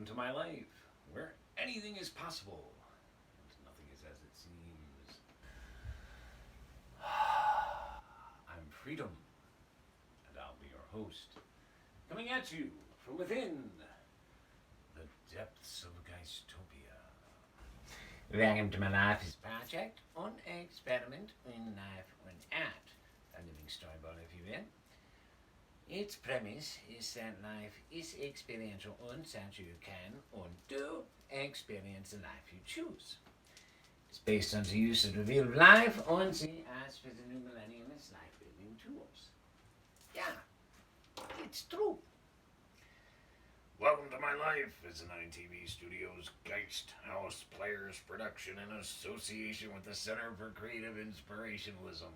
Welcome to my life, where anything is possible and nothing is as it seems. I'm Freedom, and I'll be your host, coming at you from within the depths of Geistopia. Welcome to my Life is Project, an experiment in life and art. A living storyboard, if you will. Its premise is that life is experiential and that you can and do experience the life you choose. It's based on the use of the wheel of life and the as for the new millennium as life building tools. Yeah, it's true. Welcome to My Life is an ITV Studios Geist House Players production in association with the Center for Creative Inspirationalism.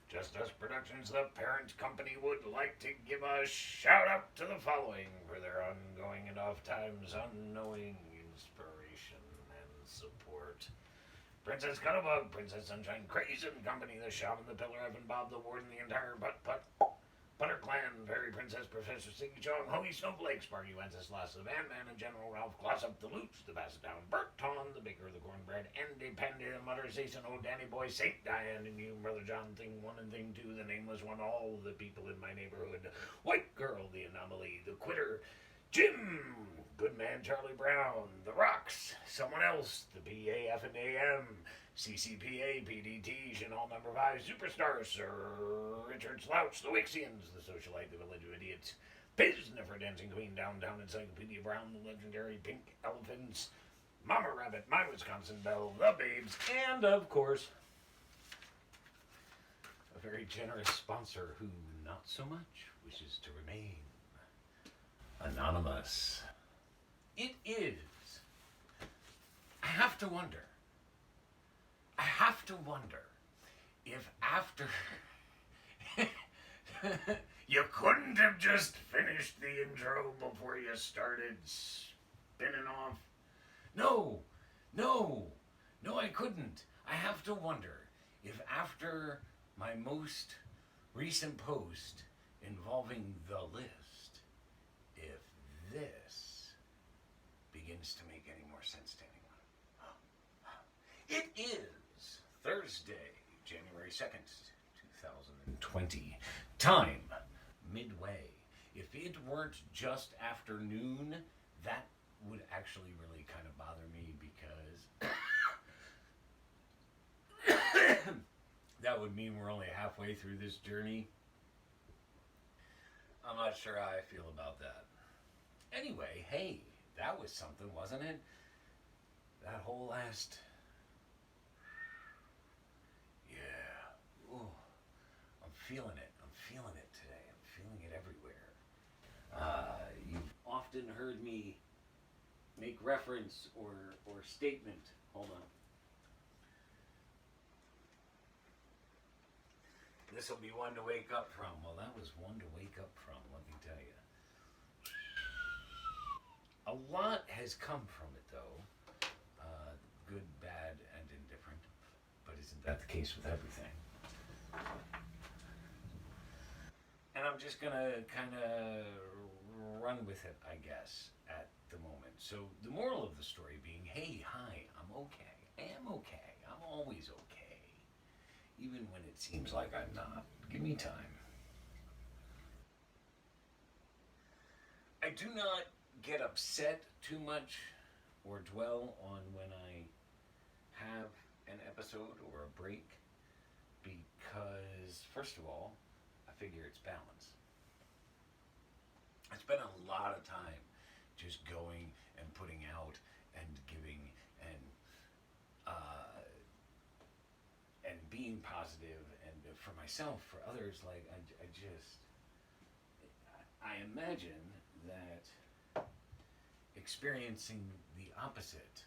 Just Us Productions, the parent company, would like to give a shout out to the following for their ongoing and oft times unknowing inspiration and support. Princess Cuddlebug, Princess Sunshine, Craze and Company, the Shaman, the Pillar, Evan, Bob, the Warden, the entire Butter Clan, Fairy Princess, Professor Siggy Chong, Holy Snowflake, Sparky Wenceslas, the Van Man, and General Ralph, Glossop, the Loops, the Basset Down, Bert Ton, the Baker of the Cornbread, Andy Pandy, the Mutter, Jason, old Danny Boy, Saint Diane, and you, Brother John, Thing 1 and Thing 2, the Nameless One, all the people in my neighborhood, White Girl, the Anomaly, the Quitter, Jim, Good Man Charlie Brown, the Rocks, Someone Else, the PAF and AM, CCPA, PDT, Chanel Number 5, Superstar, Sir Richard Slouch, the Wixians, the Socialite, the Village of Idiots, Biz, Never Dancing Queen, Downtown Encyclopedia Brown, the Legendary Pink Elephants, Mama Rabbit, My Wisconsin Belle, the Babes, and of course, a very generous sponsor who not so much wishes to remain anonymous. It is. I have to wonder if after you couldn't have just finished the intro before you started spinning off. No, I couldn't. I have to wonder if after my most recent post involving the list, if this begins to make any more sense to anyone. It is Thursday, January 2nd, 2020. Time, midway. If it weren't just afternoon, that would actually really kind of bother me because that would mean we're only halfway through this journey. I'm not sure how I feel about that. Anyway, hey, that was something, wasn't it? That whole last... Yeah. Ooh. I'm feeling it today. I'm feeling it everywhere. You've often heard me make reference or statement. Hold on. This will be one to wake up from. Well, that was one to wake up from, let me tell you. A lot has come from it, though. Good, bad, and indifferent. But isn't that the case with everything? And I'm just going to kind of run with it, I guess, at the moment. So the moral of the story being, hey, hi, I'm okay. I am okay. I'm always okay. Even when it seems like I'm not. Give me time. I do not get upset too much or dwell on when I have an episode or a break because, first of all, I figure it's balance. I spend a lot of time just going and putting out and giving and being positive, and for myself, for others, like I imagine that experiencing the opposite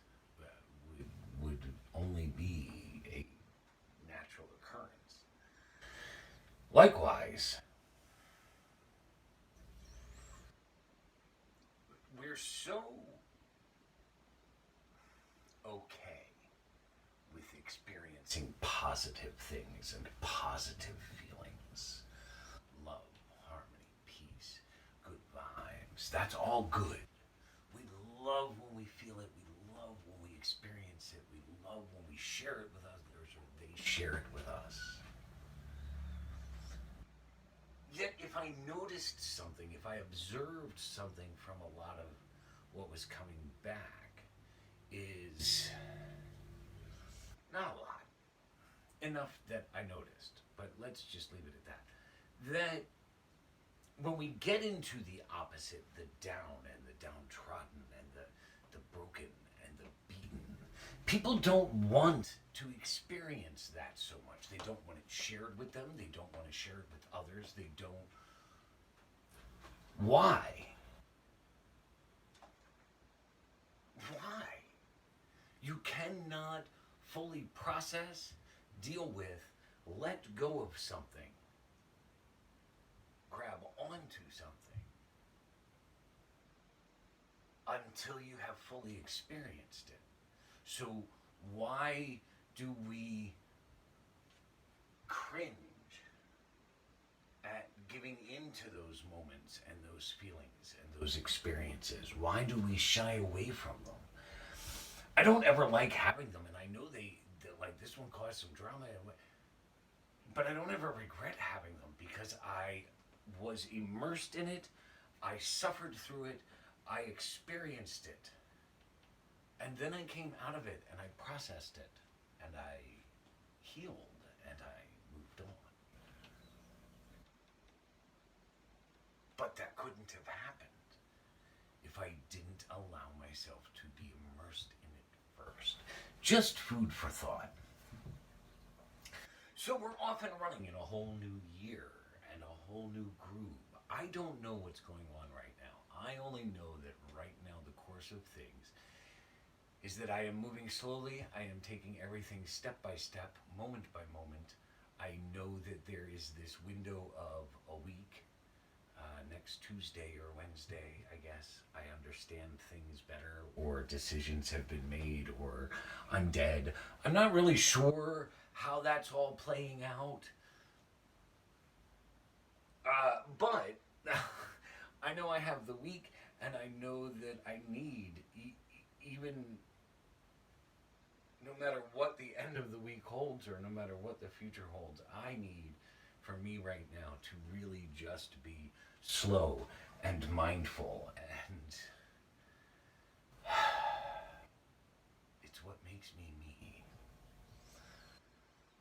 would only be a natural occurrence. Likewise, we're so okay with experiencing positive things and positive feelings. Love, harmony, peace, good vibes. That's all good. We love when we share it with others or they share it with us. Yet, if I noticed something, if I observed something from a lot of what was coming back, is not a lot. Enough that I noticed, but let's just leave it at that. That when we get into the opposite, the down and the downtrodden and the broken and the beaten, people don't want to experience that so much. They don't want it shared with them. They don't want to share it with others. They don't. Why? Why? You cannot fully process, deal with, let go of something, grab onto something until you have fully experienced it. So why do we cringe at giving into those moments and those feelings and those experiences? Why do we shy away from them? I don't ever like having them, and I know like this one caused some drama, but I don't ever regret having them because I was immersed in it, I suffered through it, I experienced it, and then I came out of it and I processed it and I healed and I moved on. But that couldn't have happened if I didn't allow myself to be immersed in it first. Just food for thought. So we're off and running in a whole new year and a whole new groove. I don't know what's going on right now. I only know that right now the course of things is that I am moving slowly. I am taking everything step by step, moment by moment. I know that there is this window of a week, next Tuesday or Wednesday, I guess. I understand things better, or decisions have been made, or I'm dead. I'm not really sure how that's all playing out. But I know I have the week, and I know that I need, even no matter what the end of the week holds or no matter what the future holds, I need for me right now to really just be slow and mindful, and it's what makes me me.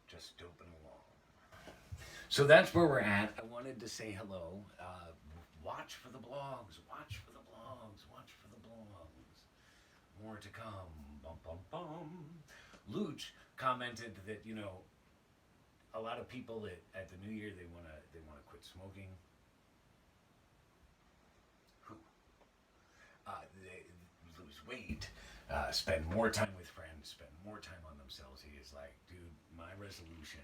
Just doping along. So that's where we're at. I wanted to say hello. Watch for the blogs. Watch for the blogs. Watch for the blogs. More to come. Bum bum bum. Luch commented that a lot of people at the New Year they wanna quit smoking. Who? They lose weight. Spend more time with friends. Spend more time on themselves. He is like, dude, my resolution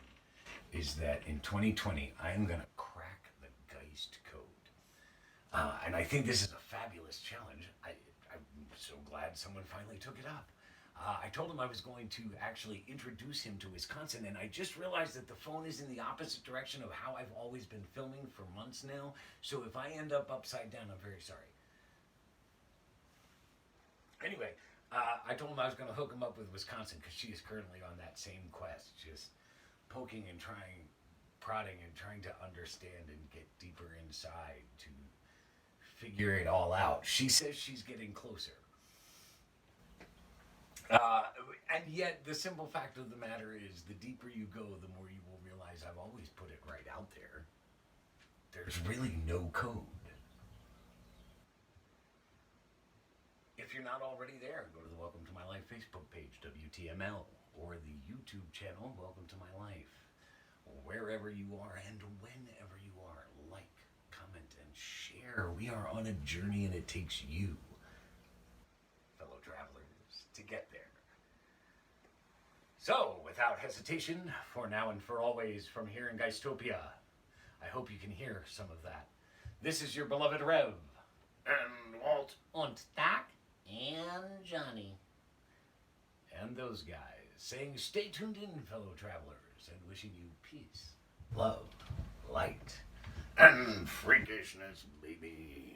is that in 2020 I am gonna crack the Geist code. And I think this is a fabulous challenge. I'm so glad someone finally took it up. I told him I was going to actually introduce him to Wisconsin, and I just realized that the phone is in the opposite direction of how I've always been filming for months now. So if I end up upside down, I'm very sorry. Anyway, I told him I was going to hook him up with Wisconsin because she is currently on that same quest, just poking and prodding and trying to understand and get deeper inside to figure it all out. She says she's getting closer. And yet, the simple fact of the matter is, the deeper you go, the more you will realize I've always put it right out there. There's really no code. If you're not already there, go to the Welcome to My Life Facebook page, WTML, or the YouTube channel, Welcome to My Life. Wherever you are and whenever you are, like, comment, and share. We are on a journey, and it takes you, fellow travelers, to get there. So, without hesitation, for now and for always, from here in Geistopia, I hope you can hear some of that. This is your beloved Rev, and Walt, und Doc, and Johnny. And those guys, saying stay tuned in, fellow travelers, and wishing you peace, love, light, and freakishness, baby.